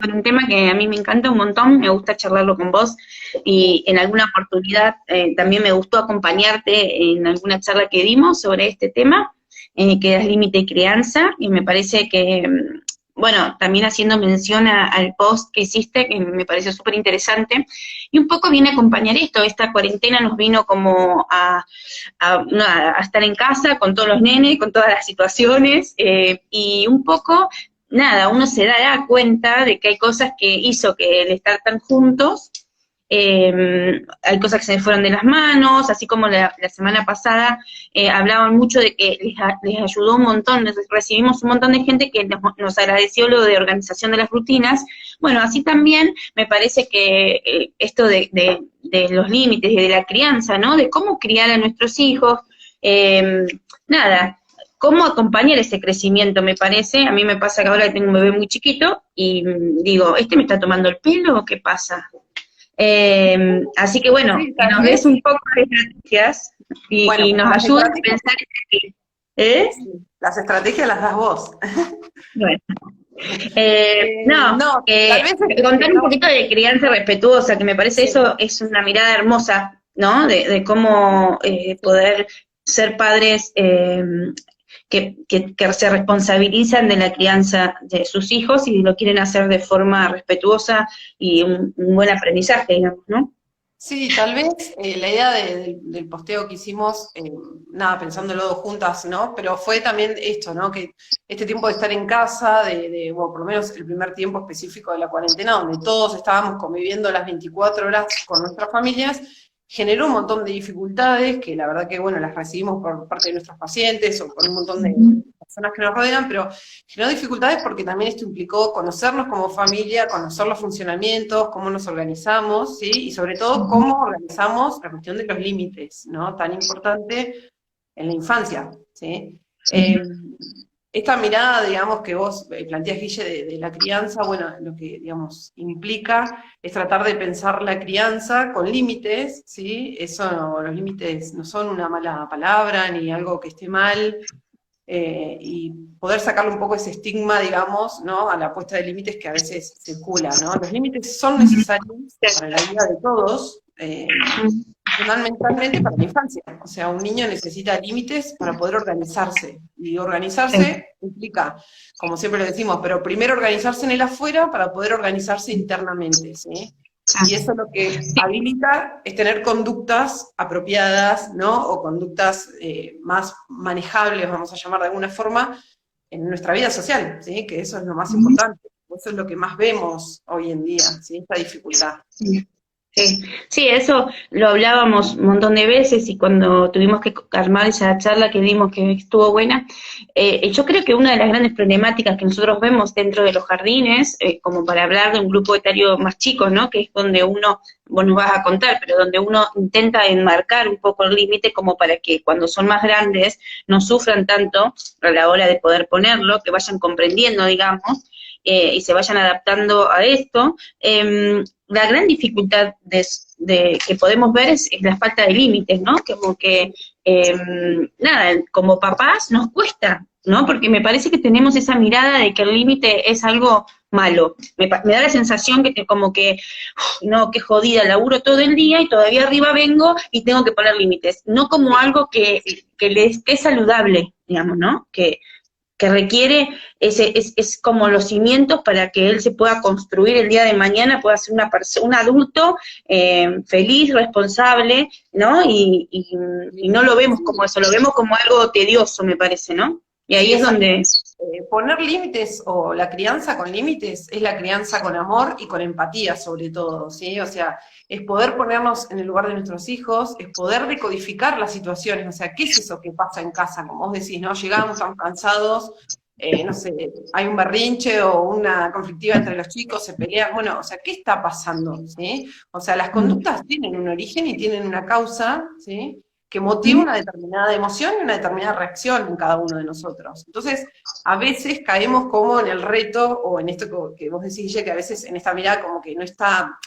con un tema que a mí me encanta un montón, me gusta charlarlo con vos y en alguna oportunidad también me gustó acompañarte en alguna charla que dimos sobre este tema, que es límite y crianza, y me parece que, bueno, también haciendo mención al post que hiciste, que me pareció súper interesante, y un poco viene a acompañar esto, esta cuarentena nos vino como a estar en casa con todos los nenes, con todas las situaciones, y un poco, nada, uno se dará cuenta de que hay cosas que hizo que el estar tan juntos, hay cosas que se me fueron de las manos, así como la semana pasada hablaban mucho de que les ayudó un montón, recibimos un montón de gente que nos agradeció lo de organización de las rutinas. Bueno, así también me parece que esto de los límites y de la crianza, ¿no? De cómo criar a nuestros hijos, nada, cómo acompañar ese crecimiento, me parece. A mí me pasa que ahora tengo un bebé muy chiquito y digo, ¿este me está tomando el pelo o qué pasa? Así que bueno, Sí, que tal nos des vez. un poco de estrategias Bueno, y pero nos las ayudes a estrategias, pensar en ti. ¿Eh? sí, las estrategias las das vos. Bueno. No, No, tal vez contar un estamos, poquito de crianza respetuosa, que me parece sí. eso es una mirada hermosa, ¿no? De cómo poder ser padres que se responsabilizan de la crianza de sus hijos y lo quieren hacer de forma respetuosa y un buen aprendizaje, digamos, ¿no? Sí, tal vez la idea del posteo que hicimos, nada, pensándolo juntas, ¿no? Pero fue también esto, ¿no? Que este tiempo de estar en casa, bueno, por lo menos el primer tiempo específico de la cuarentena, donde todos estábamos conviviendo las 24 horas con nuestras familias, generó un montón de dificultades, que la verdad que, bueno, las recibimos por parte de nuestros pacientes o por un montón de personas que nos rodean, pero generó dificultades porque también esto implicó conocernos como familia, conocer los funcionamientos, cómo nos organizamos, ¿sí? Y sobre todo cómo organizamos la cuestión de los límites, ¿no? Tan importante en la infancia, ¿sí? Esta mirada, digamos, que vos planteás, Guille, de la crianza, bueno, lo que, digamos, implica es tratar de pensar la crianza con límites, ¿sí? Eso, los límites no son una mala palabra ni algo que esté mal, y poder sacarle un poco ese estigma, digamos, ¿no? A la puesta de límites que a veces circula, ¿no? Los límites son necesarios para la vida de todos, fundamentalmente para la infancia. O sea, un niño necesita límites para poder organizarse. Y organizarse implica, como siempre lo decimos, pero primero organizarse en el afuera para poder organizarse internamente, ¿sí? Y eso lo que habilita es tener conductas apropiadas, ¿no? O conductas más manejables, vamos a llamar de alguna forma, en nuestra vida social, ¿sí? Que eso es lo más importante. Eso es lo que más vemos hoy en día, ¿sí? Esta dificultad. Sí, sí, eso lo hablábamos un montón de veces y cuando tuvimos que armar esa charla que dimos que estuvo buena, yo creo que una de las grandes problemáticas que nosotros vemos dentro de los jardines, como para hablar de un grupo etario más chico, ¿no? Que es donde uno, vos nos vas a contar, pero donde uno intenta enmarcar un poco el límite como para que cuando son más grandes no sufran tanto a la hora de poder ponerlo, que vayan comprendiendo, digamos, y se vayan adaptando a esto. La gran dificultad que podemos ver es la falta de límites, ¿no? Como que, nada, como papás nos cuesta, ¿no? Porque me parece que tenemos esa mirada de que el límite es algo malo. Me da la sensación que como que, no, qué jodida, laburo todo el día y todavía arriba vengo y tengo que poner límites. No como algo que le esté saludable, digamos, ¿no? Que requiere, es como los cimientos para que él se pueda construir el día de mañana, pueda ser un adulto feliz, responsable, ¿no? Y no lo vemos como eso, lo vemos como algo tedioso, me parece, ¿no? Y Sí, ahí es exacto. donde... Poner límites o la crianza con límites es la crianza con amor y con empatía sobre todo, ¿sí? O sea, es poder ponernos en el lugar de nuestros hijos, es poder decodificar las situaciones, o sea, ¿qué es eso que pasa en casa? Como vos decís, ¿no? Llegamos tan cansados, no sé, hay un berrinche o una conflictiva entre los chicos, se pelean, bueno, o sea, ¿qué está pasando? ¿Sí? O sea, las conductas tienen un origen y tienen una causa, ¿sí? Que motiva una determinada emoción y una determinada reacción en cada uno de nosotros. Entonces, a veces caemos como en el reto, o en esto que vos decís, Guille, que a veces en esta mirada como que no está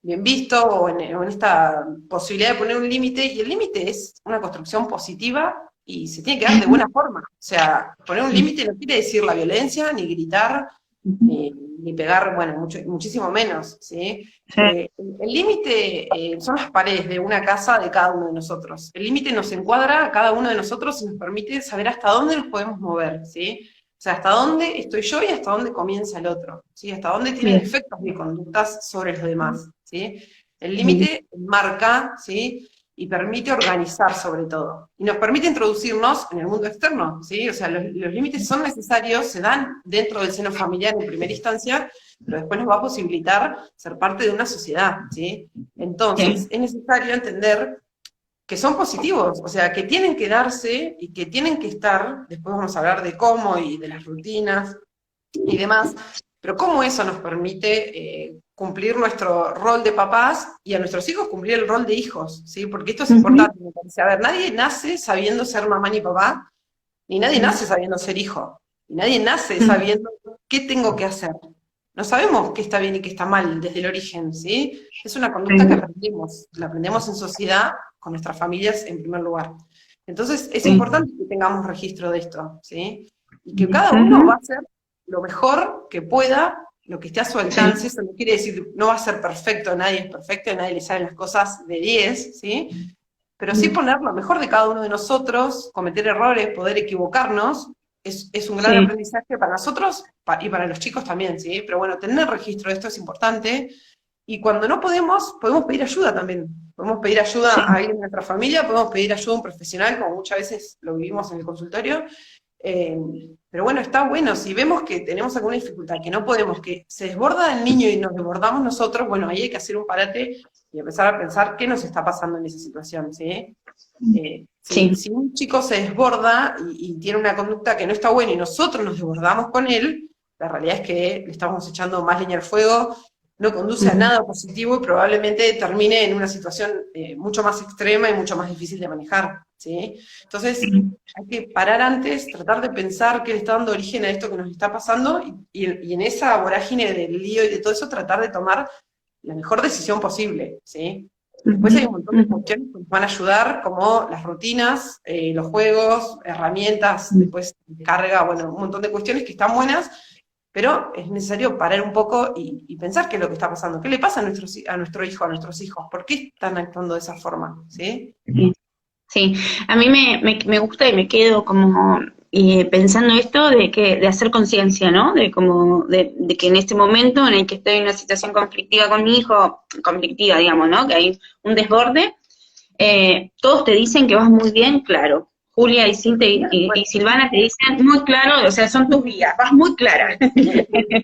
bien visto, o en esta posibilidad de poner un límite, y el límite es una construcción positiva y se tiene que dar de buena forma. O sea, poner un límite no quiere decir la violencia, ni gritar, ni pegar, bueno, muchísimo menos, ¿sí? Sí, El límite son las paredes de una casa de cada uno de nosotros. El límite nos encuadra a cada uno de nosotros y nos permite saber hasta dónde nos podemos mover, ¿sí? O sea, hasta dónde estoy yo y hasta dónde comienza el otro, ¿sí? Hasta dónde tienen bien, efectos mis conductas sobre los demás, ¿sí? El bien, límite marca, ¿sí? Y permite organizar sobre todo. Y nos permite introducirnos en el mundo externo, ¿sí? O sea, los límites son necesarios, se dan dentro del seno familiar en primera instancia, pero después nos va a posibilitar ser parte de una sociedad, ¿sí? Entonces, sí, es necesario entender que son positivos, o sea, que tienen que darse y que tienen que estar, después vamos a hablar de cómo y de las rutinas y demás, pero cómo eso nos permite cumplir nuestro rol de papás y a nuestros hijos cumplir el rol de hijos, ¿sí? Porque esto es ujú, importante, me parece. A ver, nadie nace sabiendo ser mamá ni papá, ni nadie nace sabiendo ser hijo, y nadie nace ujú, sabiendo qué tengo que hacer. No sabemos qué está bien y qué está mal desde el origen, ¿sí? Es una conducta que sí, aprendemos, la aprendemos en sociedad, con nuestras familias en primer lugar. Entonces es sí, importante que tengamos registro de esto, ¿sí? Y que cada uno va a ujú, hacer lo mejor que pueda, lo que esté a su sí, alcance. Eso no quiere decir, no va a ser perfecto, nadie es perfecto, a nadie le salen las cosas de 10, ¿sí? Pero sí poner lo mejor de cada uno de nosotros, cometer errores, poder equivocarnos, es un gran sí, aprendizaje para nosotros y para los chicos también, ¿sí? Pero bueno, tener registro de esto es importante. Y cuando no podemos, podemos pedir ayuda también. Podemos pedir ayuda sí, a alguien de nuestra familia, podemos pedir ayuda a un profesional, como muchas veces lo vivimos en el consultorio. Eh, pero bueno, está bueno. Si vemos que tenemos alguna dificultad, que no podemos, que se desborda el niño y nos desbordamos nosotros, bueno, ahí hay que hacer un parate y empezar a pensar qué nos está pasando en esa situación, ¿sí? sí, Si un chico se desborda y tiene una conducta que no está buena y nosotros nos desbordamos con él, la realidad es que le estamos echando más leña al fuego, no conduce a ujú, nada positivo y probablemente termine en una situación mucho más extrema y mucho más difícil de manejar, ¿sí? Entonces, sí, hay que parar antes, tratar de pensar qué le está dando origen a esto que nos está pasando y en esa vorágine del lío y de todo eso tratar de tomar la mejor decisión posible, ¿sí? Después ujú, hay un montón de ujú, cuestiones que nos van a ayudar, como las rutinas, los juegos, herramientas, después carga, bueno, un montón de cuestiones que están buenas, pero es necesario parar un poco y pensar qué es lo que está pasando, qué le pasa a nuestro hijo, a nuestros hijos, por qué están actuando de esa forma, ¿sí? sí. Sí, a mí me gusta y me quedo como pensando esto de hacer conciencia, ¿no? De que en este momento en el que estoy en una situación conflictiva con mi hijo, conflictiva, digamos, ¿no? Que hay un desborde, todos te dicen que vas muy bien, claro. Julia y Cintia y Bueno, Silvana te dicen muy claro, o sea, son tus guías, vas muy clara.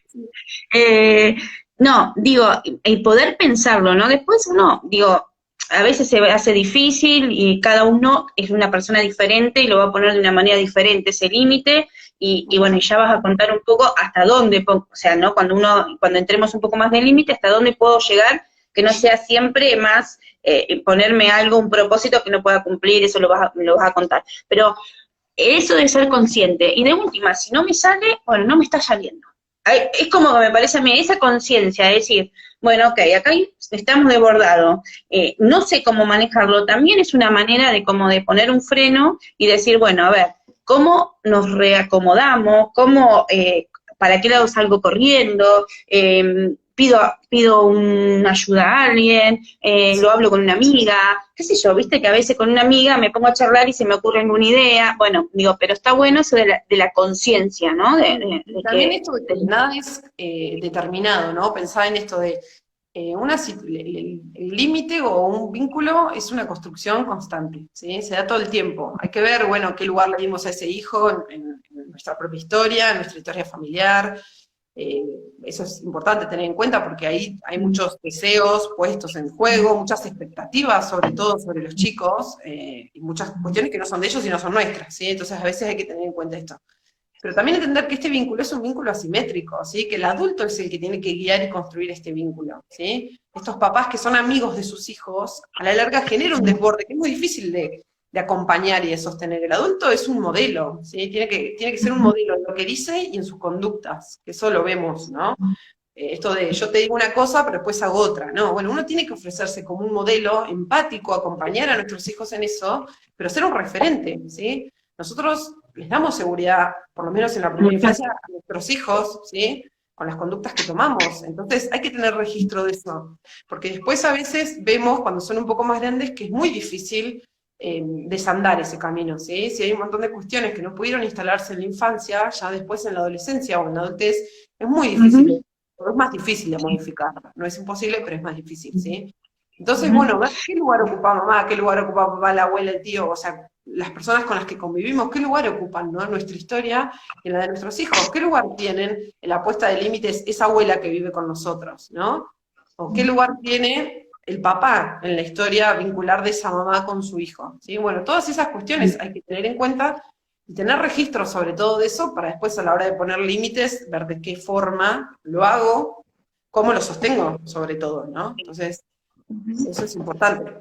sí, Eh, no, digo, el poder pensarlo, ¿no? Después uno, digo, a veces se hace difícil y cada uno es una persona diferente y lo va a poner de una manera diferente ese límite y bueno, y ya vas a contar un poco hasta dónde, o sea, ¿no? Cuando entremos un poco más del límite, hasta dónde puedo llegar, que no sea siempre más ponerme algo, un propósito que no pueda cumplir, eso me lo vas a contar. Pero eso de ser consciente, y de última, si no me sale, bueno, no me está saliendo. Es como que me parece a mí esa conciencia, de decir, bueno, ok, acá estamos desbordados, no sé cómo manejarlo, también es una manera de como de poner un freno y decir, bueno, a ver, ¿cómo nos reacomodamos? ¿Para qué lado salgo corriendo? Pido una ayuda a alguien, lo hablo con una amiga, qué sé yo, viste que a veces con una amiga me pongo a charlar y se me ocurre alguna idea, bueno, digo, pero está bueno eso de la conciencia, ¿no? y De también que, esto de que nada es determinado, ¿no? Pensar en esto de el límite o un vínculo es una construcción constante, ¿sí? Se da todo el tiempo. Hay que ver, bueno, qué lugar le dimos a ese hijo en nuestra propia historia, en nuestra historia familiar. Eh, Eso es importante tener en cuenta porque ahí hay muchos deseos puestos en juego, muchas expectativas, sobre todo sobre los chicos, y muchas cuestiones que no son de ellos y no son nuestras, ¿sí? Entonces a veces hay que tener en cuenta esto. Pero también entender que este vínculo es un vínculo asimétrico, ¿sí? Que el adulto es el que tiene que guiar y construir este vínculo, ¿sí? Estos papás que son amigos de sus hijos, a la larga genera un desborde que es muy difícil de acompañar y de sostener. El adulto es un modelo, ¿sí? Tiene que ser un modelo en lo que dice y en sus conductas, que eso lo vemos, ¿no? Esto de yo te digo una cosa, pero después hago otra, ¿no? Bueno, uno tiene que ofrecerse como un modelo empático, acompañar a nuestros hijos en eso, pero ser un referente, ¿sí? Nosotros les damos seguridad, por lo menos en la primera mucho, infancia, a nuestros hijos, ¿sí? con las conductas que tomamos. Entonces hay que tener registro de eso, porque después a veces vemos, cuando son un poco más grandes, que es muy difícil desandar ese camino, ¿sí? Si hay un montón de cuestiones que no pudieron instalarse en la infancia, ya después en la adolescencia o en la adultez, es muy difícil, Ujú, es más difícil de modificar. No es imposible, pero es más difícil, ¿sí? Entonces, ujú. bueno, ver qué lugar ocupa mamá, qué lugar ocupa papá, la abuela, el tío, o sea, las personas con las que convivimos, qué lugar ocupan, ¿no? En nuestra historia y en la de nuestros hijos, qué lugar tienen en la puesta de límites esa abuela que vive con nosotros, ¿no? O qué lugar tiene el papá en la historia vincular de esa mamá con su hijo, ¿sí? Bueno, todas esas cuestiones hay que tener en cuenta y tener registro sobre todo de eso para después a la hora de poner límites, ver de qué forma lo hago, cómo lo sostengo, sobre todo, ¿no? Entonces, eso es importante.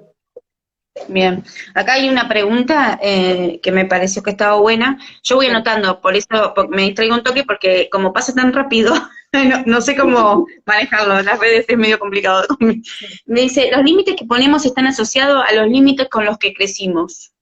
Bien, acá hay una pregunta que me pareció que estaba buena. Yo voy Sí. anotando, por eso me distraigo un toque, porque como pasa tan rápido, no sé cómo manejarlo. En las redes es medio complicado. Me dice, los límites que ponemos están asociados a los límites con los que crecimos.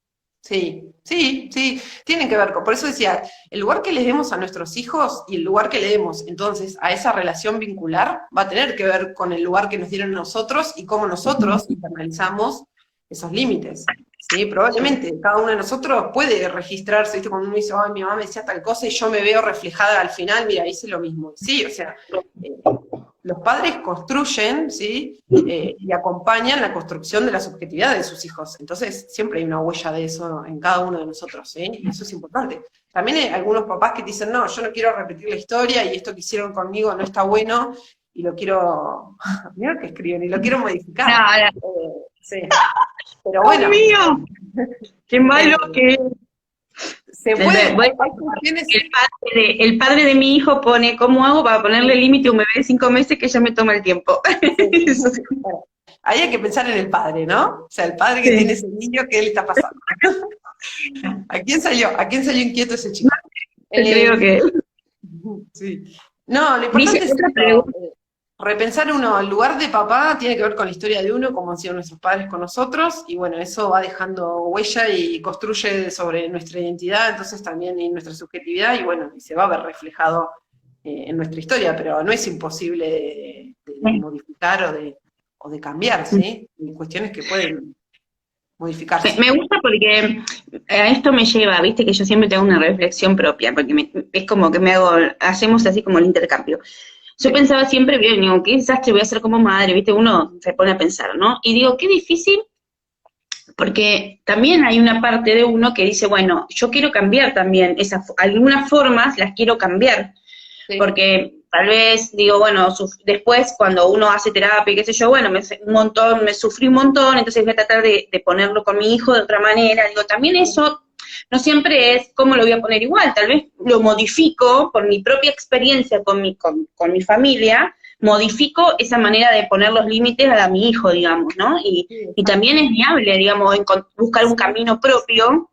Sí, sí, sí, tienen que ver con, por eso decía, el lugar que le demos a nuestros hijos y el lugar que le demos entonces a esa relación vincular va a tener que ver con el lugar que nos dieron a nosotros y cómo nosotros internalizamos esos límites. ¿Sí? Probablemente cada uno de nosotros puede registrarse, ¿viste? Cuando uno dice, ay, mi mamá me decía tal cosa y yo me veo reflejada al final, mira, hice lo mismo. Sí, o sea, eh, los padres construyen, ¿sí? Y acompañan la construcción de la subjetividad de sus hijos. Entonces, siempre hay una huella de eso en cada uno de nosotros, ¿sí? Y eso es importante. También hay algunos papás que te dicen, no, yo no quiero repetir la historia y esto que hicieron conmigo no está bueno y lo quiero, mira que escriben, y lo quiero modificar. Nada, Sí, pero Dios bueno, mío, qué malo eh, que es. se puede, Voy a hay cuestiones. el padre de mi hijo pone, ¿cómo hago para ponerle límite a un bebé de 5 meses que ya me toma el tiempo? Sí. Eso sí. Bueno, ahí hay que pensar en el padre, ¿no? O sea, el padre que tiene Sí. ese niño, ¿qué le está pasando? ¿A quién salió? ¿A quién salió inquieto ese chico? Yo creo Eh, que sí. No, lo dice importante es otra esto. pregunta. Repensar uno, el lugar de papá tiene que ver con la historia de uno, como han sido nuestros padres con nosotros, y bueno, eso va dejando huella y construye sobre nuestra identidad, entonces también en nuestra subjetividad, y bueno, y se va a ver reflejado en nuestra historia, pero no es imposible de modificar o de cambiar, ¿sí? Hay cuestiones que pueden modificarse. Me gusta porque a esto me lleva, viste que yo siempre tengo una reflexión propia, porque es como que hacemos así como el intercambio. Yo Sí, pensaba siempre, bien, digo, qué desastre voy a hacer como madre, viste, uno se pone a pensar, ¿no? Y digo, qué difícil, porque también hay una parte de uno que dice, bueno, yo quiero cambiar también, algunas formas las quiero cambiar, sí, porque tal vez digo, bueno, después cuando uno hace terapia, qué sé yo, bueno, me sufrí un montón, entonces voy a tratar de ponerlo con mi hijo de otra manera, digo, también eso no siempre es cómo lo voy a poner igual, tal vez lo modifico por mi propia experiencia con mi familia, modifico esa manera de poner los límites a mi hijo, digamos, ¿no? sí, Y exacto. también es viable, digamos, buscar un Sí, camino propio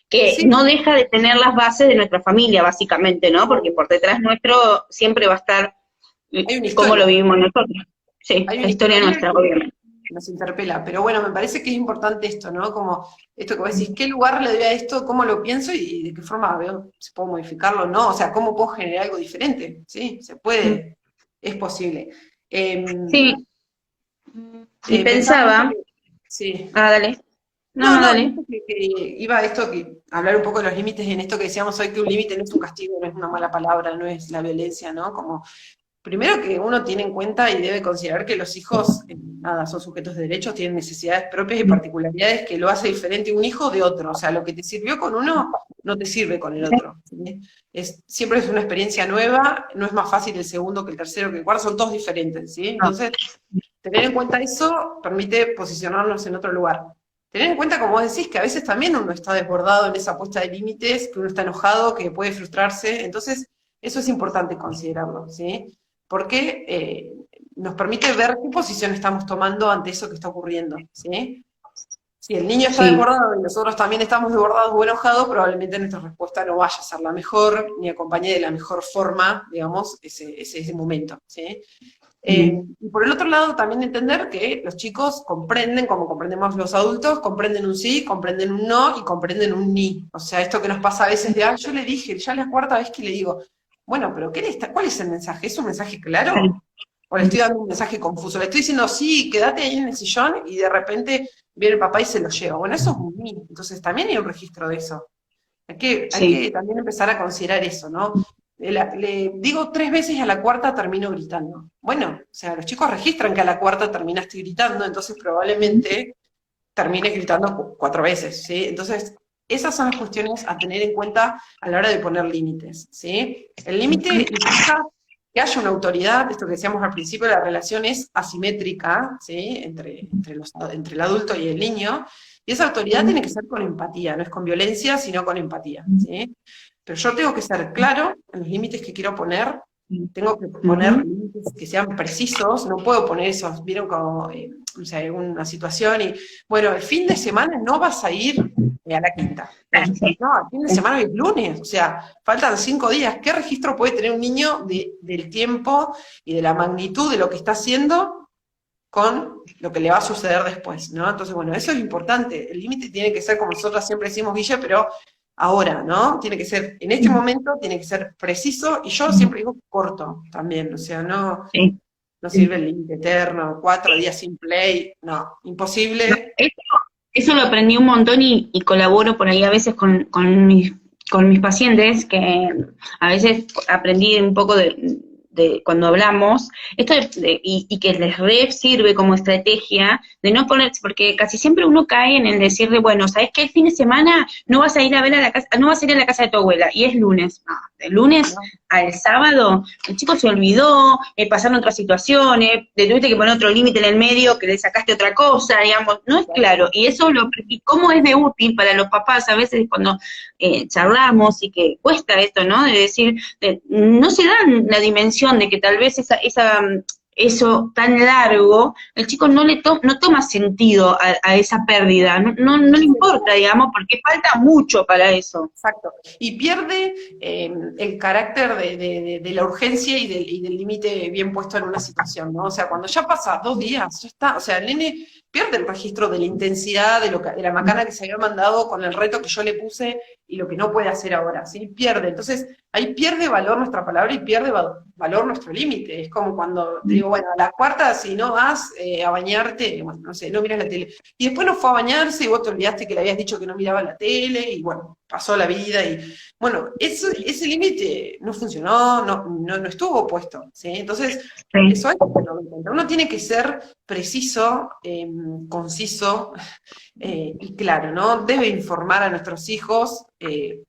que sí, no deja de tener las bases de nuestra familia, básicamente, ¿no? Porque obvio. por detrás nuestro siempre va a estar Hay una cómo lo historia, vivimos nosotros. Sí, hay la una historia historia nuestra, que obviamente. nos interpela. Pero bueno, me parece que es importante esto, ¿no? Como esto que vos decís, ¿qué lugar le doy a esto? ¿Cómo lo pienso? Y de qué forma veo si puedo modificarlo o no. O sea, ¿cómo puedo generar algo diferente? Sí, se puede, es posible. Sí, y Pensaba en esto pensaba, que, sí. dale, no, No, no, no, en dale. esto que iba a esto que hablar un poco de los límites y en esto que decíamos hoy que un límite no es un castigo, no es una mala palabra, no es la violencia, ¿no? Como primero que uno tiene en cuenta y debe considerar que los hijos, nada, son sujetos de derechos, tienen necesidades propias y particularidades que lo hace diferente un hijo de otro. O sea, lo que te sirvió con uno no te sirve con el otro. ¿Sí? Siempre es una experiencia nueva, no es más fácil el segundo que el tercero que el cuarto, son todos diferentes. ¿Sí? No, Entonces, tener en cuenta eso permite posicionarnos en otro lugar. Tener en cuenta, como vos decís, que a veces también uno está desbordado en esa puesta de límites, que uno está enojado, que puede frustrarse. Entonces, eso es importante considerarlo, ¿sí? Porque nos permite ver qué posición estamos tomando ante eso que está ocurriendo, ¿sí? Si el niño está sí, desbordado y nosotros también estamos desbordados o enojados, probablemente nuestra respuesta no vaya a ser la mejor, ni acompañe de la mejor forma, digamos, ese momento, ¿sí? Y por el otro lado, también entender que los chicos comprenden, como comprendemos los adultos, comprenden un sí, comprenden un no y comprenden un ni. O sea, esto que nos pasa a veces de, ah, yo le dije, ya es la cuarta vez que le digo, Bueno, pero ¿cuál es el mensaje? ¿Es un mensaje claro? ¿O le estoy dando un mensaje confuso? Le estoy diciendo, sí, quédate ahí en el sillón y de repente viene el papá y se lo lleva. Bueno, eso es un mí. Entonces también hay un registro de eso. Hay Sí. que también empezar a considerar eso, ¿no? Le digo 3 veces y a la cuarta termino gritando. Bueno, o sea, los chicos registran que a la cuarta terminaste gritando, entonces probablemente termines gritando 4 veces, ¿sí? Entonces, esas son las cuestiones a tener en cuenta a la hora de poner límites, ¿sí? El límite implica que haya una autoridad, esto que decíamos al principio, la relación es asimétrica, ¿sí? Entre el adulto y el niño, y esa autoridad tiene que ser con empatía, no es con violencia, sino con empatía, ¿sí? Pero yo tengo que ser claro en los límites que quiero poner, tengo que poner límites que sean precisos, no puedo poner esos, vieron como, o sea, una situación y, bueno, el fin de semana no vas a ir a la quinta. No, el fin de semana es lunes, o sea, faltan 5 días. ¿Qué registro puede tener un niño del tiempo y de la magnitud de lo que está haciendo con lo que le va a suceder después, ¿no? Entonces, bueno, eso es importante. El límite tiene que ser, como nosotros siempre decimos, Guille, pero ahora, ¿no? Tiene que ser, en este momento, tiene que ser preciso, y yo siempre digo corto también, o sea, no, Sí. no sirve el límite eterno, 4 días sin play, no, imposible. Eso lo aprendí un montón y colaboro por ahí a veces con mis pacientes, que a veces aprendí un poco de cuando hablamos, esto y que les re sirve como estrategia de no ponerse, porque casi siempre uno cae en el decir de, bueno, ¿sabes qué? El fin de semana no vas a ir a ver a la casa, no vas a ir a la casa de tu abuela, y es lunes. No, de lunes ¿No? al sábado, el chico se olvidó, pasaron otras situaciones, le tuviste que poner otro límite en el medio, que le sacaste otra cosa, digamos, no es claro. Y eso y cómo es de útil para los papás a veces cuando charlamos y que cuesta esto, ¿no? De decir, no se dan la dimensión de que tal vez eso tan largo, el chico no toma sentido a esa pérdida, no le importa, digamos, porque falta mucho para eso. Exacto. Y pierde el carácter de la urgencia y del límite bien puesto en una situación, ¿no? O sea, cuando ya pasa 2 días, ya está. O sea, el nene pierde el registro de la intensidad, de la macana que se había mandado con el reto que yo le puse y lo que no puede hacer ahora, ¿sí? Pierde. Entonces, ahí pierde valor nuestra palabra y pierde valor nuestro límite. Es como cuando te digo, bueno, a la cuarta, si no vas a bañarte, bueno, no sé, no miras la tele. Y después no fue a bañarse y vos te olvidaste que le habías dicho que no miraba la tele y bueno, pasó la vida y bueno, ese límite no funcionó, no estuvo puesto, ¿sí? Entonces, Sí. eso hay que tenerlo en cuenta. Uno tiene que ser preciso, conciso y claro, ¿no? Debe informar a nuestros hijos qué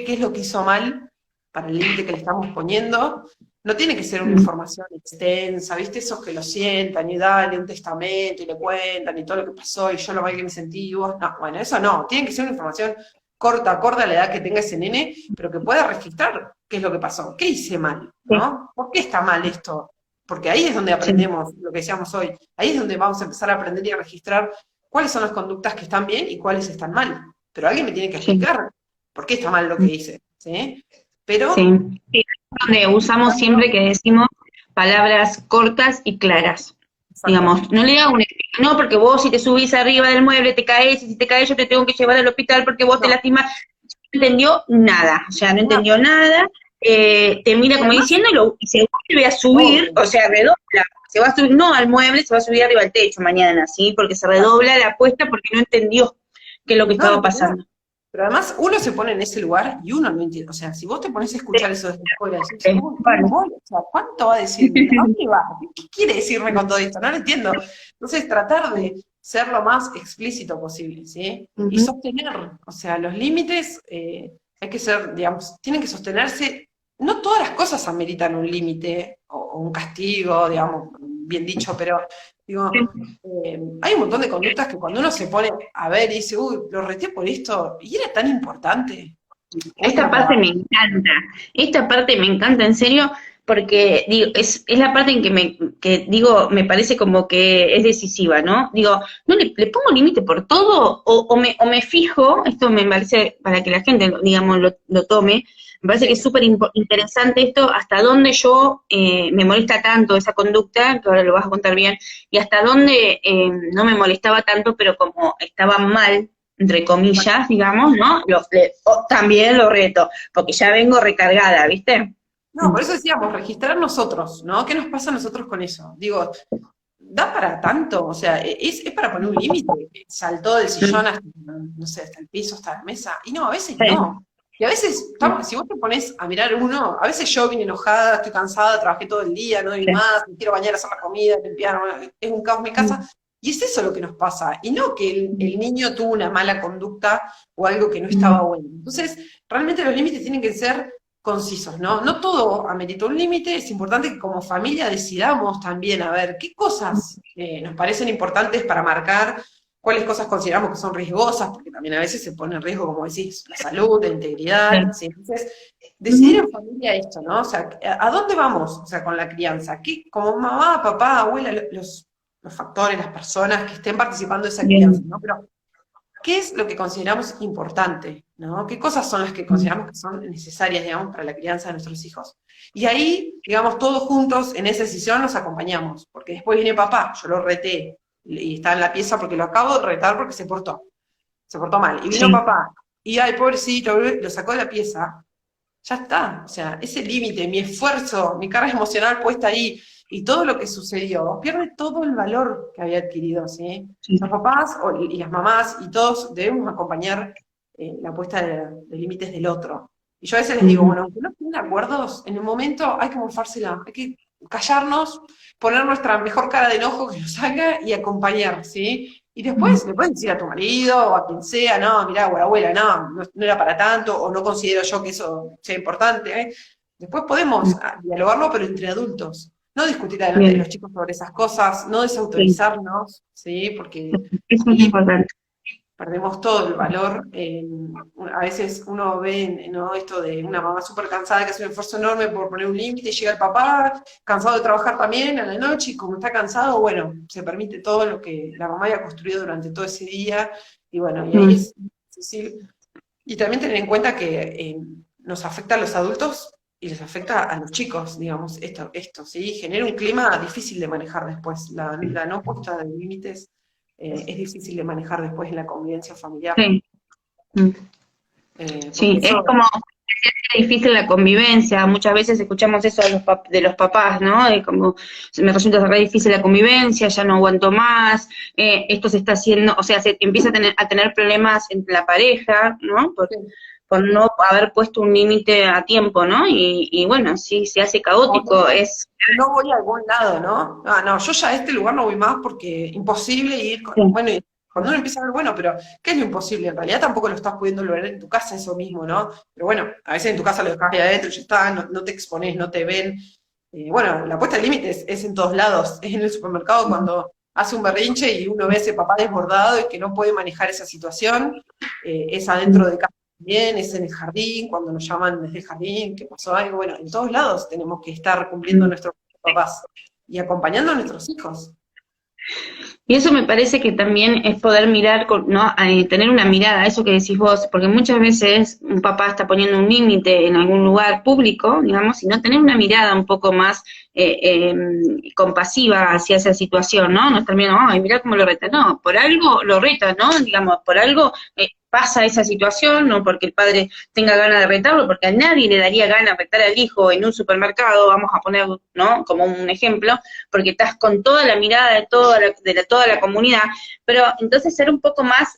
es lo que hizo mal para el límite que le estamos poniendo. No tiene que ser una información extensa, ¿viste? Esos que lo sientan y dale un testamento y le cuentan y todo lo que pasó y yo lo mal que me sentí y vos. No, bueno, eso no. Tiene que ser una información corta, acorde a la edad que tenga ese nene, pero que pueda registrar qué es lo que pasó, qué hice mal, Sí. ¿no? ¿Por qué está mal esto? Porque ahí es donde Sí. aprendemos lo que decíamos hoy. Ahí es donde vamos a empezar a aprender y a registrar cuáles son las conductas que están bien y cuáles están mal. Pero alguien me tiene que Sí. explicar por qué está mal lo que hice, ¿sí? Pero, Sí. Sí, donde usamos siempre que decimos palabras cortas y claras. exacto, Digamos, no le hago un no, porque vos si te subís arriba del mueble te caes, y si te caes yo te tengo que llevar al hospital porque vos te no, lastimas. No entendió nada, o sea, no nada. entendió nada, te mira Y como además, diciendo y se vuelve a subir, obvio, o sea, redobla, se va a subir, no al mueble, se va a subir arriba al techo mañana, ¿sí? Porque se exacto. redobla la apuesta porque no entendió qué es lo que No, estaba ni que hablar. pasando. Pero además uno se pone en ese lugar y uno no entiende. O sea, si vos te pones a Sí, escuchar eso desde afuera, decís, sí, uy, ¿cómo vale. voy? O sea, ¿cuánto va a decirme? ¿A dónde va? ¿Qué quiere decirme con todo esto? No lo entiendo. Entonces, tratar de ser lo más explícito posible, ¿sí? Y Ujú. sostener, o sea, los límites hay que ser, digamos, tienen que sostenerse. No todas las cosas ameritan un límite o un castigo, digamos, bien dicho, pero digo, hay un montón de conductas que cuando uno se pone a ver y dice, uy, lo reté por esto, y era tan importante. Uy, Esta parte me encanta, esta parte me encanta, en serio, porque digo, es la parte en que digo, me parece como que es decisiva, ¿no? Digo, ¿no le pongo límite por todo? O me fijo, esto me parece, para que la gente, digamos, lo tome, me parece que es sí, súper interesante esto, hasta dónde yo me molesta tanto esa conducta, que ahora lo vas a contar bien, y hasta dónde no me molestaba tanto, pero como estaba mal, entre comillas, digamos, ¿no? También lo reto, porque ya vengo recargada, ¿viste? No, por eso decíamos, registrar nosotros, ¿no? ¿Qué nos pasa a nosotros con eso? Digo, ¿da para tanto? O sea, es para poner un límite. Saltó del sillón hasta, no sé, hasta el piso, hasta la mesa. Y no, a veces no. Y a veces, si vos te pones a mirar uno, a veces yo vine enojada, estoy cansada, trabajé todo el día, no doy más, me quiero bañar, hacer la comida, limpiar, es un caos mi casa. Y es eso lo que nos pasa. Y no que el niño tuvo una mala conducta o algo que no estaba bueno. Entonces, realmente los límites tienen que ser concisos, ¿no? No todo amerita un límite, es importante que como familia decidamos también, a ver, qué cosas nos parecen importantes para marcar, cuáles cosas consideramos que son riesgosas, porque también a veces se pone en riesgo, como decís, la salud, la integridad, ¿sí? Entonces, decidir en familia esto, ¿no? O sea, ¿a dónde vamos? O sea, con la crianza, ¿qué, como mamá, papá, abuela, los factores, las personas que estén participando de esa crianza, ¿no? Pero ¿qué es lo que consideramos importante? ¿No? ¿Qué cosas son las que consideramos que son necesarias, digamos, para la crianza de nuestros hijos? Y ahí, digamos, todos juntos en esa decisión nos acompañamos, porque después viene papá, yo lo reté, y está en la pieza porque lo acabo de retar porque se portó mal. Y vino papá, y ay, pobrecito, lo sacó de la pieza, ya está. O sea, ese límite, mi esfuerzo, mi carga emocional puesta ahí, y todo lo que sucedió, pierde todo el valor que había adquirido, ¿sí? Los papás y las mamás y todos debemos acompañar la puesta de límites del otro. Y yo a veces les digo, bueno, aunque no estén de acuerdos, en el momento hay que morfársela, hay que callarnos, poner nuestra mejor cara de enojo que nos haga y acompañar, ¿sí? Y después le puedes decir a tu marido o a quien sea, no, mirá, abuela, no era para tanto, o no considero yo que eso sea importante, ¿eh? Después podemos dialogarlo, pero entre adultos. No discutir adelante de los chicos sobre esas cosas, no desautorizarnos, ¿sí? Porque Eso es ahí importante. perdemos todo el valor. A veces uno ve, ¿no? Esto de una mamá súper cansada que hace un esfuerzo enorme por poner un límite, y llega el papá, cansado de trabajar también a la noche, y como está cansado, bueno, se permite todo lo que la mamá haya construido durante todo ese día, y bueno, y ahí es difícil. Y también tener en cuenta que nos afecta a los adultos y les afecta a los chicos, digamos, esto, ¿sí? Genera un clima difícil de manejar después. La no puesta de límites es difícil de manejar después en la convivencia familiar. Sí. Sí, es Eso, como difícil la convivencia, muchas veces escuchamos eso de los papás, ¿no? Como me resulta re difícil la convivencia, ya no aguanto más, esto se está haciendo, o sea, se empieza a tener problemas entre la pareja, ¿no? Por no haber puesto un límite a tiempo, ¿no? Y bueno, sí, se hace caótico, no voy a algún lado, ¿no? Ah, no, yo ya a este lugar no voy más porque imposible ir con, Sí. bueno, y cuando uno empieza a ver, bueno, pero ¿qué es lo imposible? En realidad tampoco lo estás pudiendo lograr en tu casa eso mismo, ¿no? Pero bueno, a veces en tu casa lo dejas ahí adentro y ya está, no te expones, no te ven. Bueno, la puesta de límites es en todos lados, es en el supermercado cuando hace un berrinche y uno ve a ese papá desbordado y que no puede manejar esa situación, es adentro de casa también, es en el jardín, cuando nos llaman desde el jardín, que pasó algo, bueno, en todos lados tenemos que estar cumpliendo nuestros papás y acompañando a nuestros hijos. Y eso me parece que también es poder mirar, ¿no? Tener una mirada, eso que decís vos, porque muchas veces un papá está poniendo un límite en algún lugar público, digamos, y no tener una mirada un poco más compasiva hacia esa situación, ¿no? No estar mirando, ay, mirá cómo lo reta, no, por algo lo reta, ¿no? Digamos, por algo pasa esa situación, no porque el padre tenga ganas de retarlo, porque a nadie le daría ganas de retar al hijo en un supermercado, vamos a poner, ¿no? Como un ejemplo, porque estás con toda la mirada de toda la comunidad, pero entonces ser un poco más,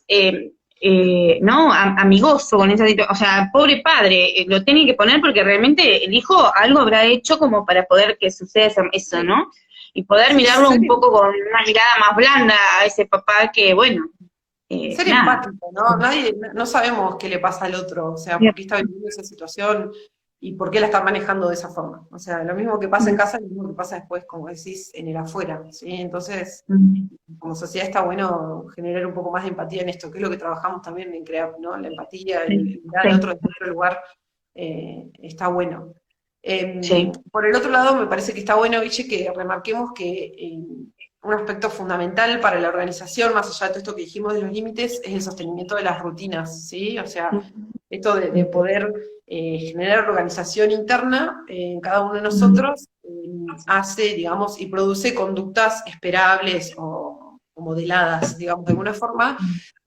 ¿no? Amigoso con esa situación, o sea, pobre padre, lo tiene que poner porque realmente el hijo algo habrá hecho como para poder que suceda eso, ¿no? Y poder mirarlo un poco con una mirada más blanda a ese papá que, bueno, Ser nada. empático, ¿no? No sabemos qué le pasa al otro, o sea, por qué está viviendo esa situación y por qué la está manejando de esa forma. O sea, lo mismo que pasa en casa es lo mismo que pasa después, como decís, en el afuera, ¿sí? Entonces, como sociedad está bueno generar un poco más de empatía en esto, que es lo que trabajamos también en crear, ¿no? La empatía, el mirar al otro desde otro lugar, está bueno. Sí. Por el otro lado, me parece que está bueno, Guille, que remarquemos que un aspecto fundamental para la organización, más allá de todo esto que dijimos de los límites, es el sostenimiento de las rutinas, ¿sí? O sea, esto de poder generar organización interna en cada uno de nosotros hace, digamos, y produce conductas esperables o modeladas, digamos, de alguna forma,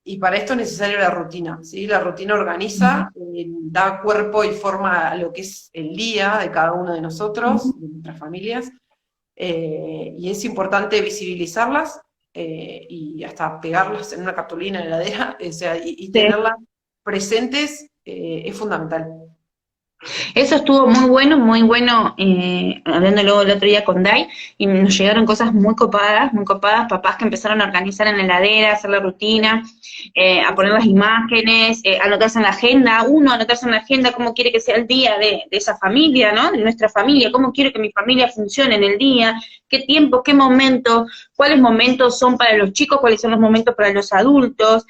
y para esto es necesaria la rutina, ¿sí? La rutina organiza, da cuerpo y forma a lo que es el día de cada uno de nosotros, de nuestras familias, y es importante visibilizarlas y hasta pegarlas en una cartulina en la heladera, o sea, y Sí. tenerlas presentes es fundamental. Eso estuvo muy bueno, hablando luego el otro día con Dai, y nos llegaron cosas muy copadas, papás que empezaron a organizar en la heladera, a hacer la rutina, a poner las imágenes, anotarse en la agenda, uno anotarse en la agenda cómo quiere que sea el día de esa familia, ¿no? De nuestra familia, cómo quiero que mi familia funcione en el día, qué tiempo, qué momentos, cuáles momentos son para los chicos, cuáles son los momentos para los adultos,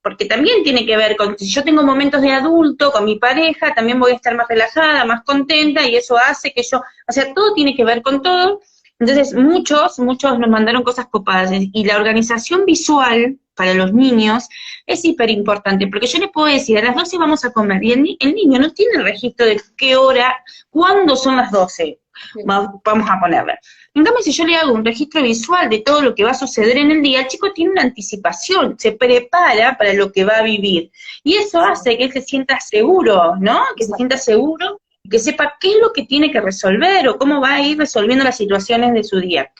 porque también tiene que ver con, si yo tengo momentos de adulto con mi pareja, también voy a estar más relajada, más contenta, y eso hace que yo, o sea, todo tiene que ver con todo. Entonces, muchos nos mandaron cosas copadas, y la organización visual para los niños es hiper importante, porque yo les puedo decir, a las 12 vamos a comer, y el niño no tiene el registro de qué hora, cuándo son las 12, vamos a ponerle. En cambio, si yo le hago un registro visual de todo lo que va a suceder en el día, el chico tiene una anticipación, se prepara para lo que va a vivir. Y eso hace que él se sienta seguro, ¿no? Que se sienta seguro, que sepa qué es lo que tiene que resolver o cómo va a ir resolviendo las situaciones de su día.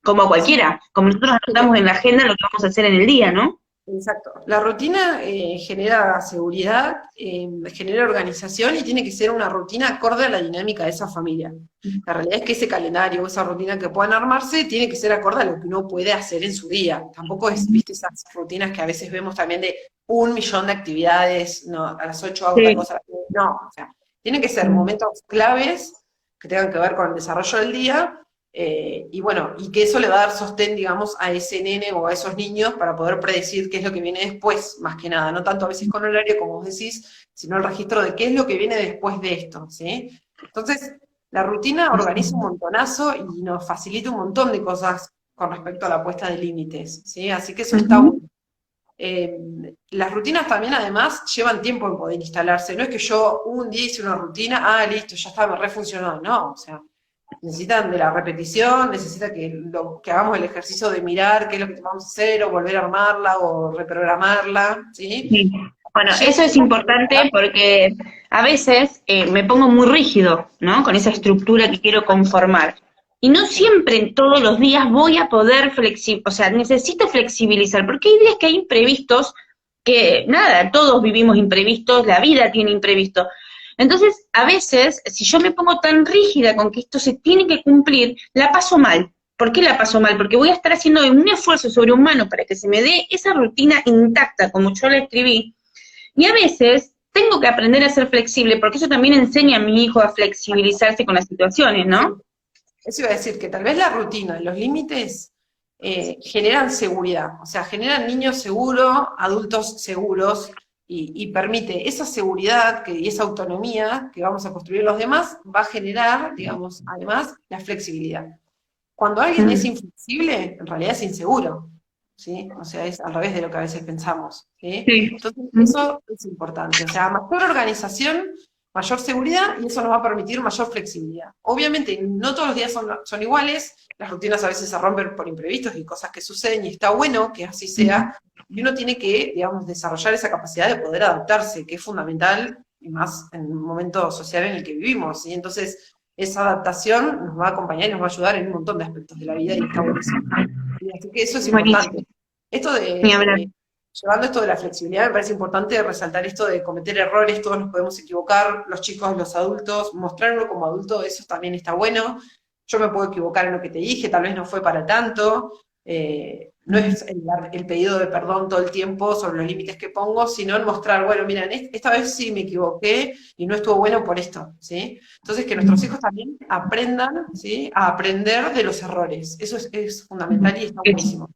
Como cualquiera, como nosotros anotamos en la agenda lo que vamos a hacer en el día, ¿no? Exacto. La rutina genera seguridad, genera organización y tiene que ser una rutina acorde a la dinámica de esa familia. La realidad es que ese calendario, esa rutina que puedan armarse, tiene que ser acorde a lo que uno puede hacer en su día. Tampoco es, viste, esas rutinas que a veces vemos también de 1 millón de actividades, no, a las 8 hago tal Sí. cosa. No, o sea, tienen que ser momentos claves que tengan que ver con el desarrollo del día. Y bueno, y que eso le va a dar sostén, digamos, a ese nene o a esos niños para poder predecir qué es lo que viene después, más que nada, no tanto a veces con horario, como vos decís, sino el registro de qué es lo que viene después de esto, ¿sí? Entonces, la rutina organiza un montonazo y nos facilita un montón de cosas con respecto a la puesta de límites, ¿sí? Así que eso está bueno. Las rutinas también además llevan tiempo en poder instalarse, no es que yo un día hice una rutina, listo, ya está, me refuncionó, no, o sea, necesitan de la repetición, necesita que hagamos el ejercicio de mirar qué es lo que vamos a hacer, o volver a armarla, o reprogramarla, ¿sí? Sí. Bueno, Lleva eso es tiempo poder importante porque a veces me pongo muy rígido, ¿no? Con esa sí, estructura que quiero conformar. Y no sí, siempre todos los días voy a poder o sea, necesito flexibilizar, porque hay días que hay imprevistos, que nada, todos vivimos imprevistos, la vida tiene imprevistos. Entonces, a veces, si yo me pongo tan rígida con que esto se tiene que cumplir, la paso mal. ¿Por qué la paso mal? Porque voy a estar haciendo un esfuerzo sobrehumano para que se me dé esa rutina intacta como yo la escribí. Y a veces tengo que aprender a ser flexible, porque eso también enseña a mi hijo a flexibilizarse con las situaciones, sí. ¿no? Eso iba a decir, que tal vez la rutina, los límites generan seguridad, o sea, generan niños seguros, adultos seguros, y permite esa seguridad y esa autonomía que vamos a construir los demás, va a generar, digamos, además, la flexibilidad. Cuando alguien es Mm, inflexible, en realidad es inseguro, ¿sí? O sea, es al revés de lo que a veces pensamos, ¿sí? sí. Entonces, Mm, eso es importante. O sea, mayor organización, mayor seguridad, y eso nos va a permitir mayor flexibilidad. Obviamente, no todos los días son iguales, las rutinas a veces se rompen por imprevistos y cosas que suceden, y está bueno que así sea, y uno tiene que, digamos, desarrollar esa capacidad de poder adaptarse, que es fundamental, y más en un momento social en el que vivimos, ¿sí? Entonces, esa adaptación nos va a acompañar y nos va a ayudar en un montón de aspectos de la vida y está buenísimo. Y así que eso es buenísimo, importante. Esto ni hablar. llevando esto de la flexibilidad, me parece importante resaltar esto de cometer errores, todos nos podemos equivocar, los chicos, los adultos, mostrarlo como adulto, eso también está bueno. Yo me puedo equivocar en lo que te dije, tal vez no fue para tanto. No es el pedido de perdón todo el tiempo sobre los límites que pongo, sino el mostrar, bueno, mira, esta vez sí me equivoqué y no estuvo bueno por esto, ¿sí? Entonces, que nuestros hijos también aprendan, ¿sí? A aprender de los errores. Eso es fundamental y está Sí, buenísimo.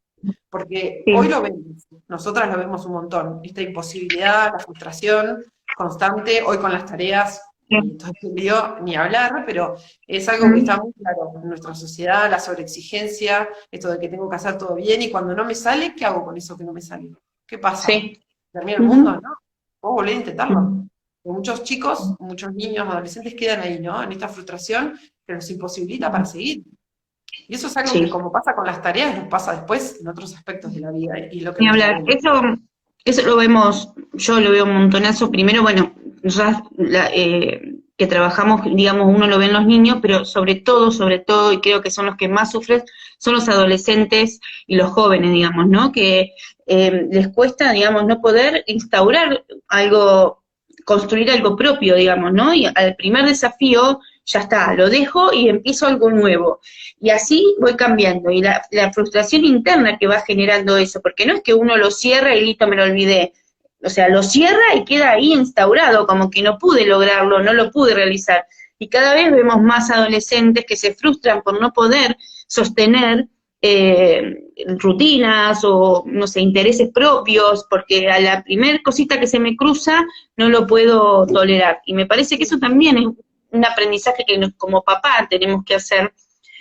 Porque hoy sí, lo vemos, nosotras lo vemos un montón, esta imposibilidad, la frustración constante, hoy con las tareas, y todo este lío, ni hablar, pero es algo que está muy claro en nuestra sociedad, la sobreexigencia, esto de que tengo que hacer todo bien, y cuando no me sale, ¿qué hago con eso que no me sale? ¿Qué pasa? sí. ¿Termina el mundo? Ujú. ¿No? Puedo volver a intentarlo. Muchos chicos, muchos niños, adolescentes quedan ahí, ¿no? En esta frustración que los imposibilita para seguir. Y eso es algo que, Sí. como pasa con las tareas, nos pasa después en otros aspectos de la vida, y lo que Ni no está hablar. bueno. Eso Eso lo vemos, yo lo veo un montonazo. Primero, bueno, nosotras que trabajamos, digamos, uno lo ve en los niños, pero sobre todo, y creo que son los que más sufren, son los adolescentes y los jóvenes, digamos, ¿no? Que les cuesta, digamos, no poder instaurar algo, construir algo propio, digamos, ¿no? Y al primer desafío, ya está, lo dejo y empiezo algo nuevo. Y así voy cambiando. Y la frustración interna que va generando eso, porque no es que uno lo cierra y listo, me lo olvidé. O sea, lo cierra y queda ahí instaurado, como que no pude lograrlo, no lo pude realizar. Y cada vez vemos más adolescentes que se frustran por no poder sostener rutinas o, no sé, intereses propios, porque a la primer cosita que se me cruza no lo puedo tolerar. Y me parece que eso también es un aprendizaje que como papá tenemos que hacer,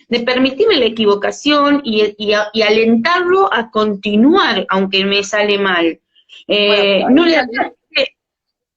de permitirle la equivocación y alentarlo a continuar, aunque me sale mal. Bueno, pero No ahí le también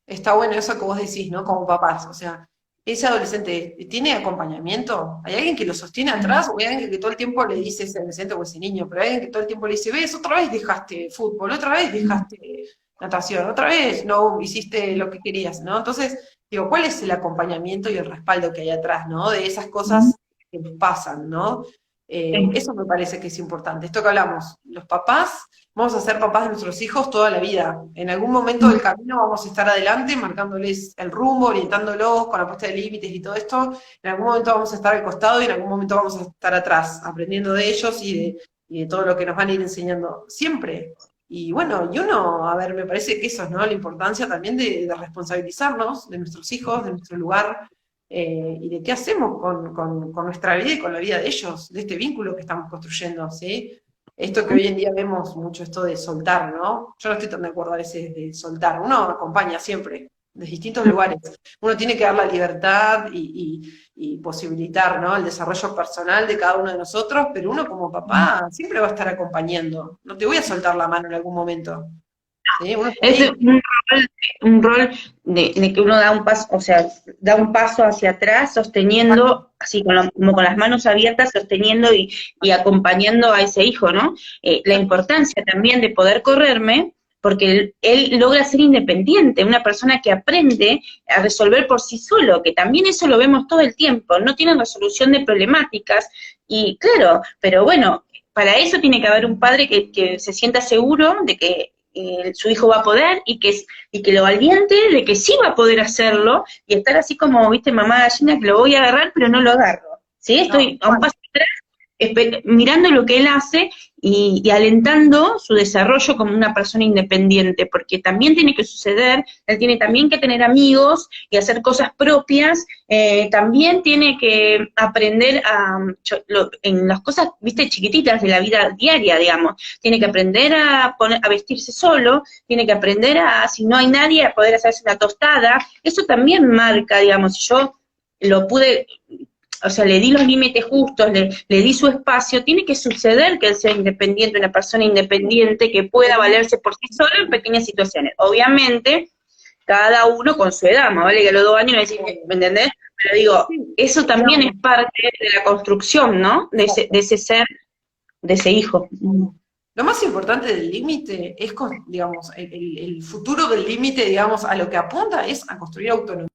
está bueno eso que vos decís, ¿no? Como papás, o sea, ese adolescente tiene acompañamiento, hay alguien que lo sostiene atrás, o hay alguien que todo el tiempo le dice ese adolescente o ese niño, pero hay alguien que todo el tiempo le dice, ves, otra vez dejaste fútbol, otra vez dejaste natación, otra vez no hiciste lo que querías, ¿no? Entonces, digo, ¿cuál es el acompañamiento y el respaldo que hay atrás, ¿no? De esas cosas que nos pasan, ¿no? Eso me parece que es importante. Esto que hablamos, los papás, vamos a ser papás de nuestros hijos toda la vida. En algún momento del camino vamos a estar adelante, marcándoles el rumbo, orientándolos con la puesta de límites y todo esto. En algún momento vamos a estar al costado y en algún momento vamos a estar atrás, aprendiendo de ellos y de todo lo que nos van a ir enseñando siempre. Y bueno, y uno, a ver, me parece que eso es, ¿no? La importancia también de responsabilizarnos de nuestros hijos, de nuestro lugar, y de qué hacemos con nuestra vida y con la vida de ellos, de este vínculo que estamos construyendo, ¿sí? Esto que hoy en día vemos mucho, esto de soltar, ¿no? Yo no estoy tan de acuerdo a veces de soltar, uno acompaña siempre, de distintos lugares. Uno tiene que dar la libertad y posibilitar, ¿no? El desarrollo personal de cada uno de nosotros, pero uno como papá siempre va a estar acompañando. No te voy a soltar la mano en algún momento, ¿sí? Uno está Es ahí. un rol de que uno da un paso, o sea, da un paso hacia atrás, sosteniendo, así como con las manos abiertas, sosteniendo y acompañando a ese hijo, ¿no? La importancia también de poder correrme, porque él logra ser independiente, una persona que aprende a resolver por sí solo, que también eso lo vemos todo el tiempo, no tienen resolución de problemáticas, y claro, pero bueno, para eso tiene que haber un padre que se sienta seguro de que su hijo va a poder y que lo aliente de que sí va a poder hacerlo y estar así como, viste, mamá gallina, que lo voy a agarrar pero no lo agarro. ¿Sí? No, Estoy a un paso atrás mirando lo que él hace y alentando su desarrollo como una persona independiente, porque también tiene que suceder, él tiene también que tener amigos y hacer cosas propias, también tiene que aprender en las cosas, viste, chiquititas de la vida diaria, digamos, tiene que aprender a vestirse solo, tiene que aprender si no hay nadie, a poder hacerse una tostada, eso también marca, digamos, si yo lo pude, o sea, le di los límites justos, le di su espacio, tiene que suceder que él sea independiente, una persona independiente que pueda valerse por sí sola en pequeñas situaciones. Obviamente, cada uno con su edad, más vale que a los 2 años no decís, ¿me entendés? Pero digo, sí, eso también es parte de la construcción, ¿no? De exacto. ese ser, de ese hijo. Lo más importante del límite es, digamos, el futuro del límite, digamos, a lo que apunta es a construir autonomía.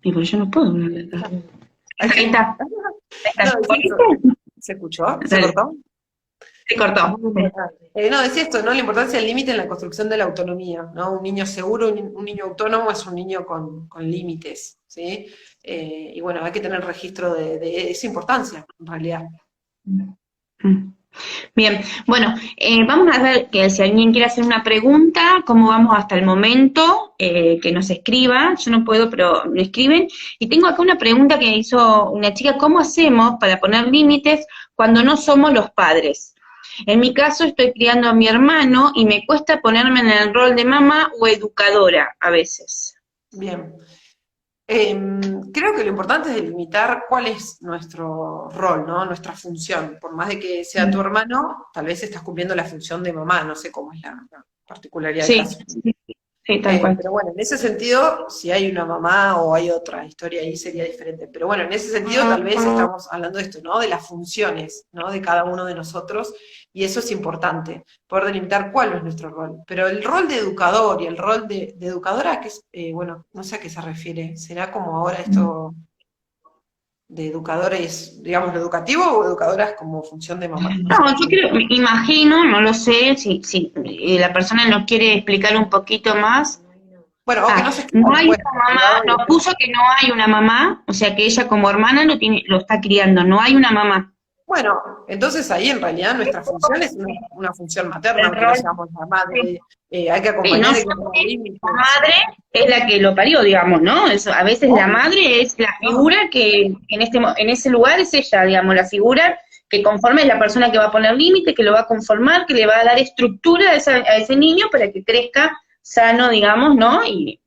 Y pues yo no puedo hablar de acá. Ahí está, ahí No, está. es esto. ¿Oíste? ¿Se escuchó? ¿Se Dale, cortó? se cortó. Sí. No, decía esto, ¿no? La importancia del límite en la construcción de la autonomía, ¿no? Un niño seguro, un niño autónomo es un niño con límites, ¿sí? Y bueno, hay que tener registro de esa importancia, en realidad. Mm. Bien, bueno, vamos a ver que si alguien quiere hacer una pregunta, cómo vamos hasta el momento, que nos escriba, yo no puedo, pero me escriben, y tengo acá una pregunta que hizo una chica, ¿cómo hacemos para poner límites cuando no somos los padres? En mi caso estoy criando a mi hermano y me cuesta ponerme en el rol de mamá o educadora a veces. Bien. Creo que lo importante es delimitar cuál es nuestro rol, ¿no? Nuestra función. Por más de que sea tu hermano, tal vez estás cumpliendo la función de mamá, no sé cómo es la particularidad del Sí, caso. sí, sí, tal cual. Pero bueno, en ese sentido, si hay una mamá o hay otra historia ahí sería diferente. Pero bueno, en ese sentido tal vez estamos hablando de esto, ¿no? De las funciones, ¿no? De cada uno de nosotros, y eso es importante, poder delimitar cuál es nuestro rol. Pero el rol de educador y el rol de educadora, que es, bueno, no sé a qué se refiere. ¿Será como ahora esto de educadores, digamos, lo educativo o educadoras como función de mamá? No No, sé. yo creo, me imagino, no lo sé, si la persona nos quiere explicar un poquito más. Bueno, o que Ah, no se escriba no hay después, una por mamá, privado, y nos después. puso que no hay una mamá, o sea que ella como hermana lo está criando, no hay una mamá. Bueno, entonces ahí en realidad nuestra función es una función materna, El aunque no rol, seamos la sí. madre, hay que Sí, no acompañar, hay que poner siempre la límites. madre es la que lo parió, digamos, ¿no? A veces la Obvio, madre es la no, figura que en ese lugar es ella, digamos, la figura que conforma es la persona que va a poner límite, que lo va a conformar, que le va a dar estructura a ese niño para que crezca sano, digamos, ¿no? Y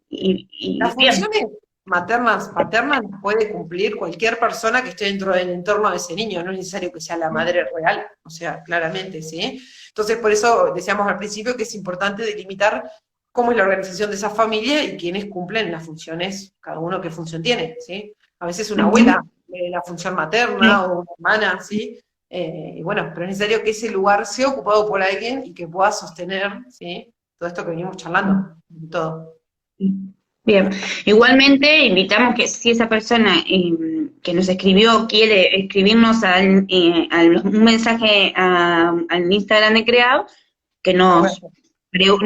las bien. funciones maternas, paternas las puede cumplir cualquier persona que esté dentro del entorno de ese niño, no es necesario que sea la madre real, o sea, claramente, ¿sí? Entonces, por eso decíamos al principio que es importante delimitar cómo es la organización de esa familia y quiénes cumplen las funciones, cada uno qué función tiene, ¿sí? A veces una Ujú. abuela, la función materna Sí, o una hermana, ¿sí? Y bueno, pero es necesario que ese lugar sea ocupado por alguien y que pueda sostener, ¿sí? Todo esto que venimos charlando, todo. sí. Bien, igualmente invitamos que si esa persona que nos escribió quiere escribirnos un mensaje al Instagram de Creado, que Lo voy a hacer.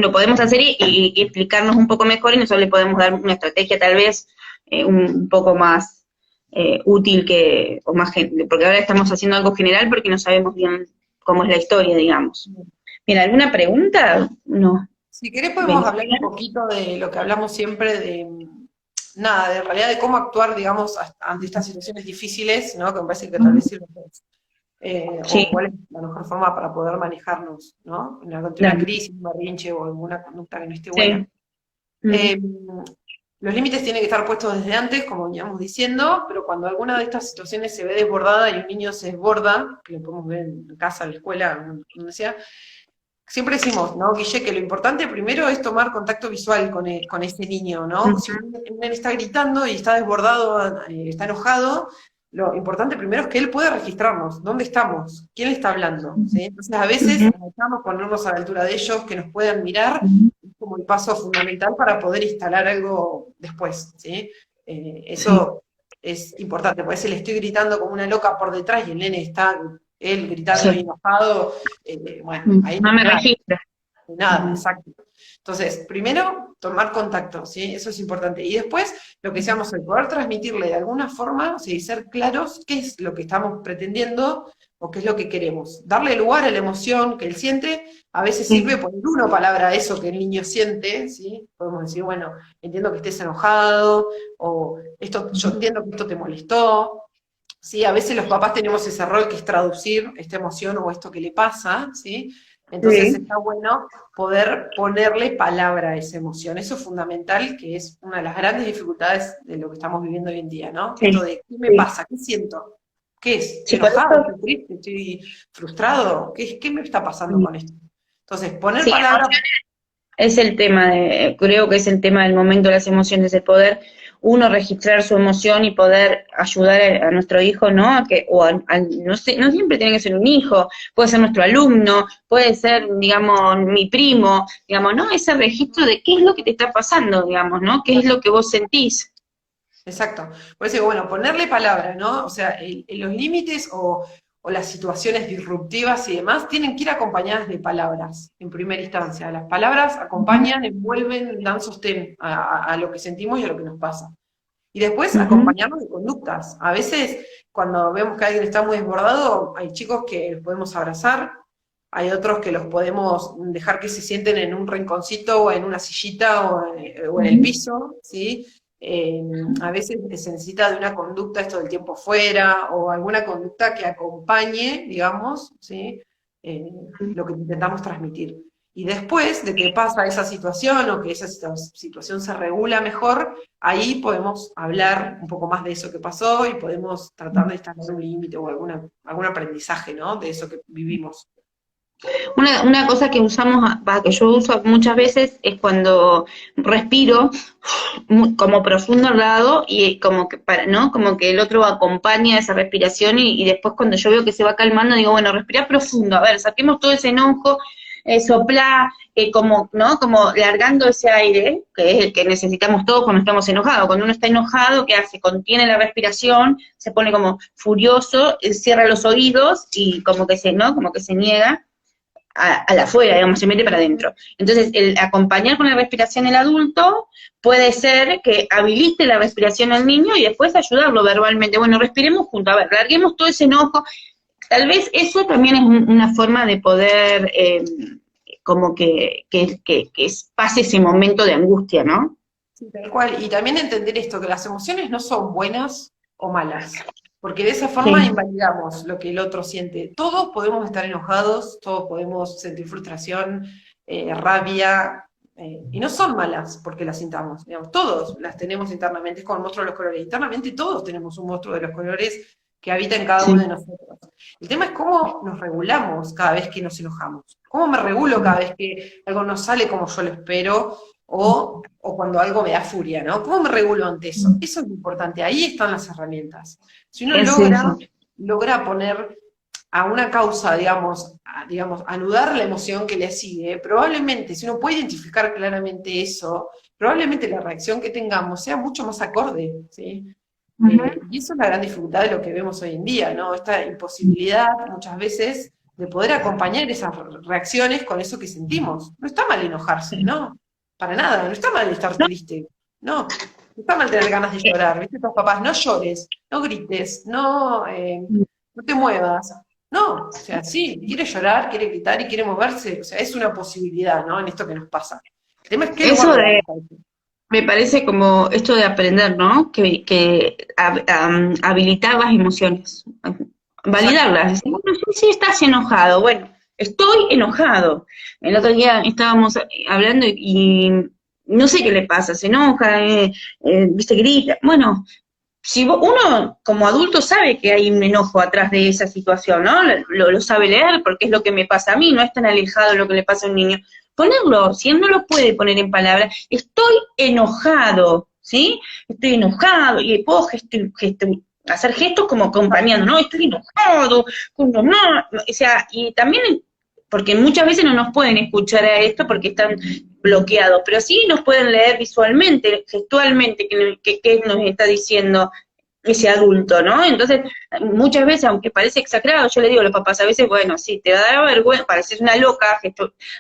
lo podemos hacer y explicarnos un poco mejor y nosotros le podemos dar una estrategia tal vez un poco más útil o más, porque ahora estamos haciendo algo general porque no sabemos bien cómo es la historia, digamos. Bien, ¿alguna pregunta? No, Si querés podemos Beni. hablar un poquito de lo que hablamos siempre de, nada, de realidad de cómo actuar, digamos, ante estas situaciones difíciles, ¿no? Que me parece que tal vez sirve, Sí, o cuál es la mejor forma para poder manejarnos, ¿no? Ante una claro, crisis, un berrinche o alguna conducta que no esté buena. sí. Mm. Eh, los límites tienen que estar puestos desde antes, como veníamos diciendo, pero cuando alguna de estas situaciones se ve desbordada y un niño se desborda, que lo podemos ver en casa, en la escuela, donde sea, siempre decimos, ¿no, Guille? Que lo importante primero es tomar contacto visual con ese niño, ¿no? Si un nene está gritando y está desbordado, está enojado, lo importante primero es que él pueda registrarnos, dónde estamos, quién le está hablando, ¿sí? Entonces a veces Ujú. necesitamos ponernos a la altura de ellos, que nos puedan mirar, Ujú. es como el paso fundamental para poder instalar algo después, ¿sí? Sí, Eso es importante, porque si le estoy gritando como una loca por detrás y el nene está, él gritando y sí. enojado, bueno, ahí no No hay me nada. registra. Nada, Ujú. exacto. Entonces, primero, tomar contacto, ¿sí? Eso es importante. Y después, lo que decíamos hoy, poder transmitirle de alguna forma, o sea, y ser claros qué es lo que estamos pretendiendo o qué es lo que queremos. Darle lugar a la emoción que él siente, a veces Sí, sirve poner una palabra a eso que el niño siente, ¿sí? Podemos decir, bueno, entiendo que estés enojado, o esto, yo entiendo que esto te molestó. Sí, a veces los papás tenemos ese rol que es traducir esta emoción o esto que le pasa, ¿sí? Entonces sí, está bueno poder ponerle palabra a esa emoción. Eso es fundamental, que es una de las grandes dificultades de lo que estamos viviendo hoy en día, ¿no? Esto sí, de, ¿qué me sí. pasa? ¿Qué siento? ¿Qué es? Sí, ¿Estoy por enojado? eso, ¿Estoy triste? ¿Estoy frustrado? ¿Qué me está pasando con esto? Entonces, poner sí, palabra, es el tema creo que es el tema del momento, las emociones, de poder uno registrar su emoción y poder ayudar a nuestro hijo, ¿no? No sé, no siempre tiene que ser un hijo, puede ser nuestro alumno, puede ser, digamos, mi primo, digamos, ¿no? Ese registro de qué es lo que te está pasando, digamos, ¿no? ¿Qué es lo que vos sentís? exacto. Por eso digo, bueno, ponerle palabra, ¿no? O sea, los límites o las situaciones disruptivas y demás tienen que ir acompañadas de palabras, en primera instancia. Las palabras acompañan, envuelven, dan sostén a lo que sentimos y a lo que nos pasa. Y después Ujú, acompañarnos de conductas. A veces, cuando vemos que alguien está muy desbordado, hay chicos que los podemos abrazar, hay otros que los podemos dejar que se sienten en un rinconcito o en una sillita o en el ujú, piso, ¿sí? Eh, a veces se necesita de una conducta esto del tiempo fuera o alguna conducta que acompañe, digamos, ¿sí? Eh, lo que intentamos transmitir. Y después de que pasa esa situación o que esa situación se regula mejor, ahí podemos hablar un poco más de eso que pasó y podemos tratar de establecer un límite o algún aprendizaje, ¿no? De eso que vivimos. Una cosa que usamos, que yo uso muchas veces, es cuando respiro como profundo al lado y como que ¿no? Como que el otro acompaña esa respiración y después cuando yo veo que se va calmando digo, bueno, respira profundo, a ver, saquemos todo ese enojo, soplá, como, ¿no? Como largando ese aire, que es el que necesitamos todos cuando estamos enojados. Cuando uno está enojado, ¿qué hace? Contiene la respiración, se pone como furioso, cierra los oídos y como que ¿no? Como que se niega a la afuera, digamos, se mete para adentro. Entonces, el acompañar con la respiración el adulto puede ser que habilite la respiración al niño y después ayudarlo verbalmente. Bueno, respiremos juntos, a ver, larguemos todo ese enojo. Tal vez eso también es una forma de poder, como que pase ese momento de angustia, ¿no? Sí, tal cual. Y también entender esto, que las emociones no son buenas o malas, porque de esa forma Sí. invalidamos lo que el otro siente. Todos podemos estar enojados, todos podemos sentir frustración, rabia, y no son malas porque las sintamos, digamos, todos las tenemos internamente, es como el monstruo de los colores. Internamente todos tenemos un monstruo de los colores que habita en cada uno Sí. de nosotros. El tema es cómo nos regulamos cada vez que nos enojamos. ¿Cómo me regulo cada vez que algo no sale como yo lo espero? O cuando algo me da furia, ¿no? ¿Cómo me regulo ante eso? Eso es lo importante, ahí están las herramientas. Si uno Es eso. logra poner a una causa, digamos, anudar la emoción que le sigue, probablemente, si uno puede identificar claramente eso, probablemente la reacción que tengamos sea mucho más acorde, ¿sí? Ujú. Y eso es la gran dificultad de lo que vemos hoy en día, ¿no? Esta imposibilidad muchas veces de poder acompañar esas reacciones con eso que sentimos. No está mal enojarse, ¿no? Para nada, no está mal estar No, triste, no. No está mal tener ganas de llorar, ¿viste? Tus papás, no llores, no grites, no te muevas. No, o sea, sí, quiere llorar, quiere gritar y quiere moverse, o sea, es una posibilidad, ¿no? En esto que nos pasa. El tema es qué lugar eso le de, damos a eso. me parece como esto de aprender, ¿no? Que habilitar las emociones, Exacto. validarlas. Decir, bueno, sí, sí estás enojado. Bueno, estoy enojado. El otro día estábamos hablando y no sé qué le pasa, se enoja, viste, grita. Bueno, si uno como adulto sabe que hay un enojo atrás de esa situación, ¿no? Lo sabe leer porque es lo que me pasa a mí, no es tan alejado lo que le pasa a un niño. Ponerlo, si él no lo puede poner en palabras, estoy enojado, ¿sí? Estoy enojado y puedo hacer gestos como acompañando, ¿no? Estoy enojado, con mamá, o sea, y también, porque muchas veces no nos pueden escuchar a esto porque están bloqueados, pero sí nos pueden leer visualmente, gestualmente, qué nos está diciendo ese adulto, ¿no? Entonces, muchas veces, aunque parece exagerado, yo le digo a los papás, a veces, bueno, sí, te da vergüenza, pareces una loca,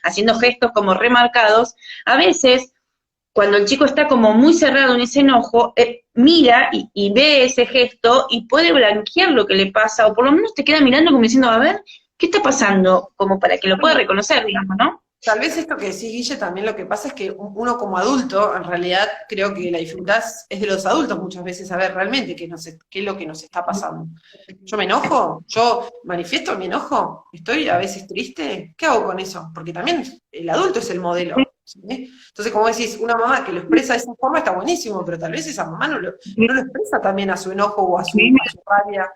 haciendo gestos como remarcados, a veces, cuando el chico está como muy cerrado en ese enojo, mira y ve ese gesto y puede blanquear lo que le pasa, o por lo menos te queda mirando como diciendo, a ver, ¿qué está pasando? Como para que lo pueda Bueno, reconocer, digamos, ¿no? tal vez esto que decís, Guille, también lo que pasa es que uno como adulto, en realidad, creo que la dificultad es de los adultos muchas veces saber realmente qué es lo que nos está pasando. ¿Yo me enojo? ¿Yo manifiesto mi enojo? ¿Estoy a veces triste? ¿Qué hago con eso? Porque también el adulto es el modelo, ¿sí? Entonces, como decís, una mamá que lo expresa de esa forma está buenísimo, pero tal vez esa mamá no lo expresa también a su enojo o a su rabia,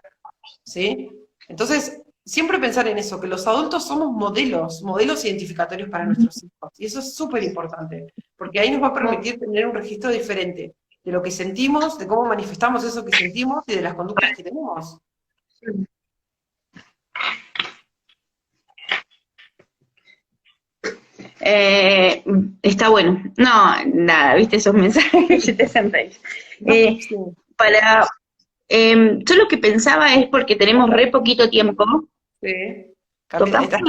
¿sí? Entonces, siempre pensar en eso, que los adultos somos modelos identificatorios para nuestros hijos. Y eso es súper importante, porque ahí nos va a permitir tener un registro diferente de lo que sentimos, de cómo manifestamos eso que sentimos y de las conductas que tenemos. Eh, Está bueno. No, nada, viste esos mensajes que te sonreís. ¿No? Eh, Sí. para, yo lo que pensaba es porque tenemos re poquito tiempo, Sí. ¿tocamos? ¿Estás?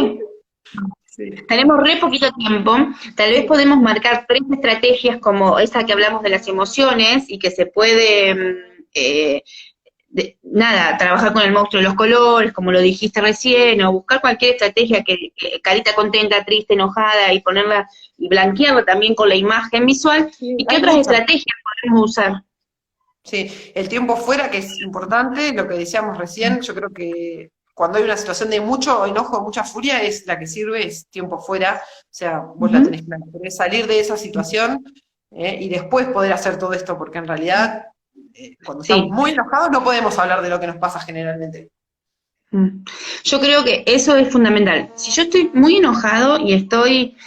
Sí. Tenemos re poquito tiempo, tal vez Sí. podemos marcar 3 estrategias como esa que hablamos de las emociones y que se puede, nada, trabajar con el monstruo de los colores, como lo dijiste recién, o buscar cualquier estrategia que carita contenta, triste, enojada, y ponerla, y blanquearla también con la imagen visual, Sí, y qué hay otras muchas. estrategias podemos usar. Sí, el tiempo fuera, que es importante, lo que decíamos recién, yo creo que cuando hay una situación de mucho enojo, mucha furia, es la que sirve, es tiempo fuera, o sea, vos la tenés clara, querés salir de esa situación y después poder hacer todo esto, porque en realidad cuando estamos Sí. muy enojados no podemos hablar de lo que nos pasa generalmente. Yo creo que eso es fundamental. Si yo estoy muy enojado y estoy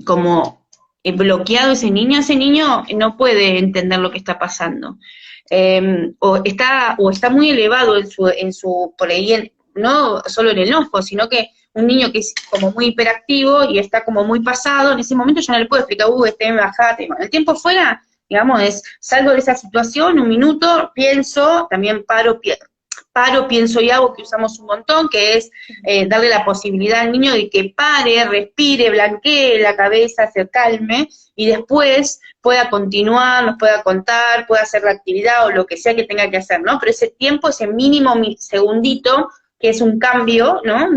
como bloqueado ese niño no puede entender lo que está pasando. O está muy elevado por ahí, no solo en el enojo, sino que un niño que es como muy hiperactivo y está como muy pasado, en ese momento yo no le puedo explicar, bajate. El tiempo fuera, digamos, salgo de esa situación, un minuto, pienso, también paro, pienso y hago, que usamos un montón, que es darle la posibilidad al niño de que pare, respire, blanquee la cabeza, se calme, y después pueda continuar, nos pueda contar, pueda hacer la actividad o lo que sea que tenga que hacer, ¿no? Pero ese tiempo, ese mínimo segundito, que es un cambio, ¿no?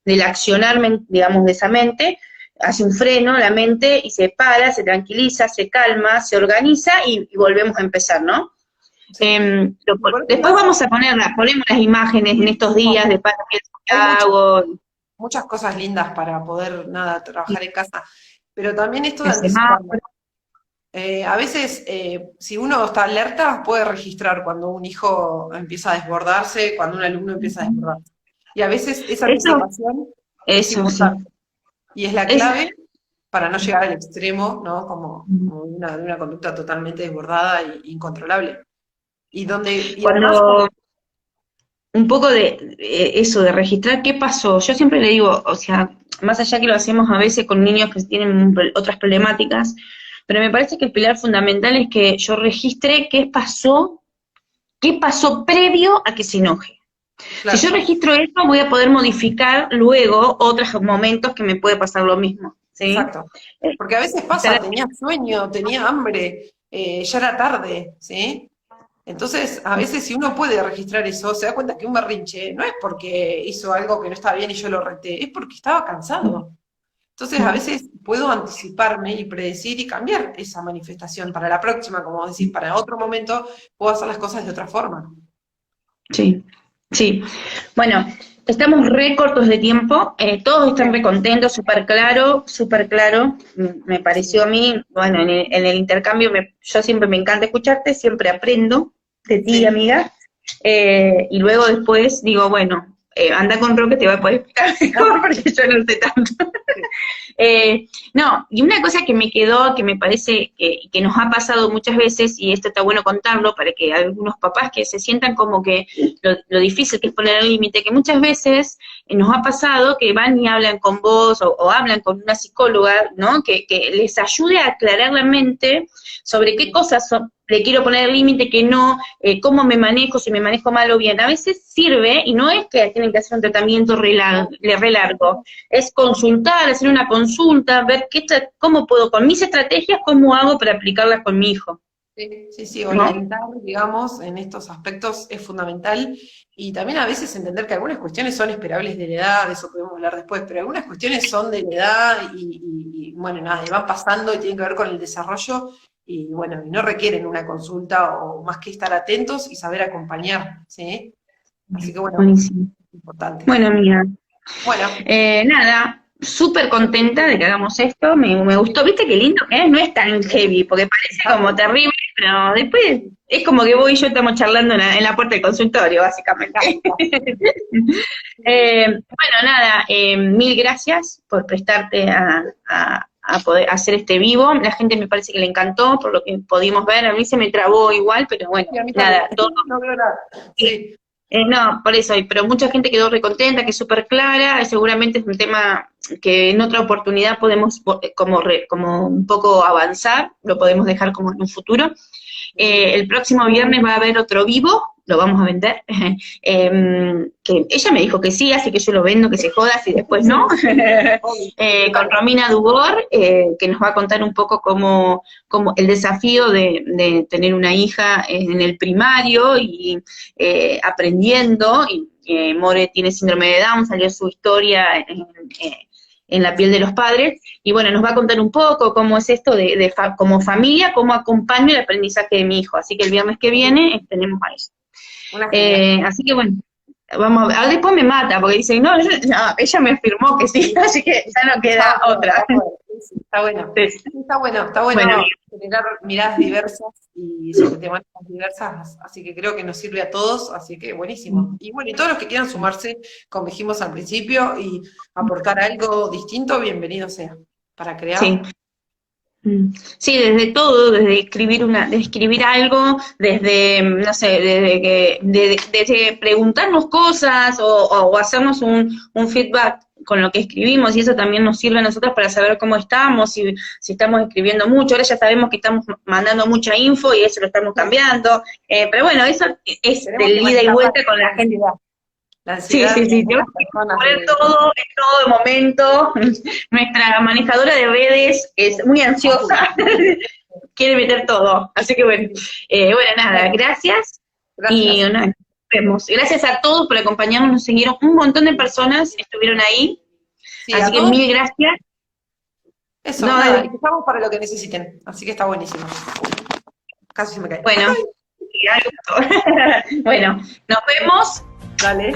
Del accionar, digamos, de esa mente, hace un freno la mente y se para, se tranquiliza, se calma, se organiza y volvemos a empezar, ¿no? Sí. Después ponemos las imágenes en estos días de para qué Hay hago, muchas cosas lindas para poder, nada, trabajar en casa, pero también esto de el anticipar. semáforo. A veces, si uno está alerta, puede registrar cuando un hijo empieza a desbordarse, cuando un alumno empieza a desbordarse. Y a veces esa anticipación es Eso sí. importante. Y es la Es, clave para no llegar al extremo, ¿no? Como de una conducta totalmente desbordada e incontrolable. Y además, cuando un poco de eso, de registrar qué pasó. Yo siempre le digo, o sea, más allá que lo hacemos a veces con niños que tienen otras problemáticas, pero me parece que el pilar fundamental es que yo registre qué pasó previo a que se enoje. Si claro, yo registro eso, voy a poder modificar luego otros momentos que me puede pasar lo mismo, ¿sí? exacto. Porque a veces pasa, tenía sueño, tenía hambre, ya era tarde, ¿sí? Entonces, a veces si uno puede registrar eso, se da cuenta que un berrinche no es porque hizo algo que no estaba bien y yo lo reté, es porque estaba cansado. Entonces, a veces puedo anticiparme y predecir y cambiar esa manifestación para la próxima, como decís, para otro momento, puedo hacer las cosas de otra forma. Sí, sí. Bueno, estamos re cortos de tiempo, todos están re contentos, súper claro, me pareció a mí, bueno, en el intercambio, yo siempre me encanta escucharte, siempre aprendo de ti, Sí, amiga, y luego después digo, bueno, anda con Roque, te va a poder explicar mejor, porque yo no sé tanto. sí, No, y una cosa que me quedó, que me parece que nos ha pasado muchas veces, y esto está bueno contarlo para que algunos papás que se sientan como que lo difícil que es poner el límite, que muchas veces nos ha pasado que van y hablan con vos o hablan con una psicóloga, ¿no? Que les ayude a aclarar la mente sobre qué cosas le quiero poner el límite, que no, cómo me manejo, si me manejo mal o bien. A veces sirve, y no es que tienen que hacer un tratamiento re largo, es consultar, hacer una consulta, ver cómo puedo, con mis estrategias, cómo hago para aplicarlas con mi hijo, sí, ¿no? orientar, digamos, en estos aspectos es fundamental. Y también a veces entender que algunas cuestiones son esperables de la edad, de eso podemos hablar después, pero algunas cuestiones son de la edad y, bueno, nada, y van pasando y tienen que ver con el desarrollo y bueno, y no requieren una consulta o más que estar atentos y saber acompañar, ¿sí? Así que bueno, Buenísimo. importante. Bueno, amiga, Bueno, nada, súper contenta de que hagamos esto, me gustó, viste qué lindo que es, no es tan heavy, porque parece como terrible, pero después es como que vos y yo estamos charlando en la puerta del consultorio, básicamente. Bueno, nada, mil gracias por prestarte a poder hacer este vivo. La gente me parece que le encantó, por lo que pudimos ver. A mí se me trabó igual, pero bueno, y a mí también, nada, todo. no veo nada. Sí, No, por eso, pero mucha gente quedó recontenta, que es súper clara, seguramente es un tema que en otra oportunidad podemos como un poco avanzar, lo podemos dejar como en un futuro. El próximo viernes va a haber otro vivo, lo vamos a vender, que ella me dijo que sí, así que yo lo vendo, que se joda, si después no, con Romina Dugor, que nos va a contar un poco cómo el desafío de tener una hija en el primario y aprendiendo, y More tiene síndrome de Down, salió su historia en la piel de los padres, y bueno, nos va a contar un poco cómo es esto como familia, cómo acompaño el aprendizaje de mi hijo, así que el viernes que viene tenemos a eso. una genial. Así que bueno, vamos a ver, después me mata, porque dice, no, ella me firmó que sí, así que ya no queda otra. Sí, está bueno. Sí. Está bueno Bueno, generar miradas diversas y sobre temáticas diversas, así que creo que nos sirve a todos, así que buenísimo. Y bueno, y todos los que quieran sumarse, como dijimos al principio, y aportar algo distinto, bienvenido sea, para sí. crear. Sí, desde todo, desde escribir algo, desde, no sé, desde preguntarnos cosas o hacernos un feedback con lo que escribimos, y eso también nos sirve a nosotros para saber cómo estamos, si estamos escribiendo mucho. Ahora ya sabemos que estamos mandando mucha info y eso lo estamos cambiando, pero bueno, eso es Tenemos que del ida y manejar vuelta con la la gente. ansiedad. La Sí, ansiedad sí, de sí, tenemos algunas que personas poner todo, en todo momento. Nuestra manejadora de redes es muy ansiosa, quiere meter todo. Así que bueno, bueno, nada, Bueno, gracias. Y gracias. nada, nos vemos. Gracias a todos por acompañarnos, nos siguieron un montón de personas, estuvieron ahí. Sí, Así a que todos. mil gracias. Eso, No, nada, y estamos para lo que necesiten, así que está buenísimo. Casi se me cae. bueno, y algo- bueno, nos vemos. Dale.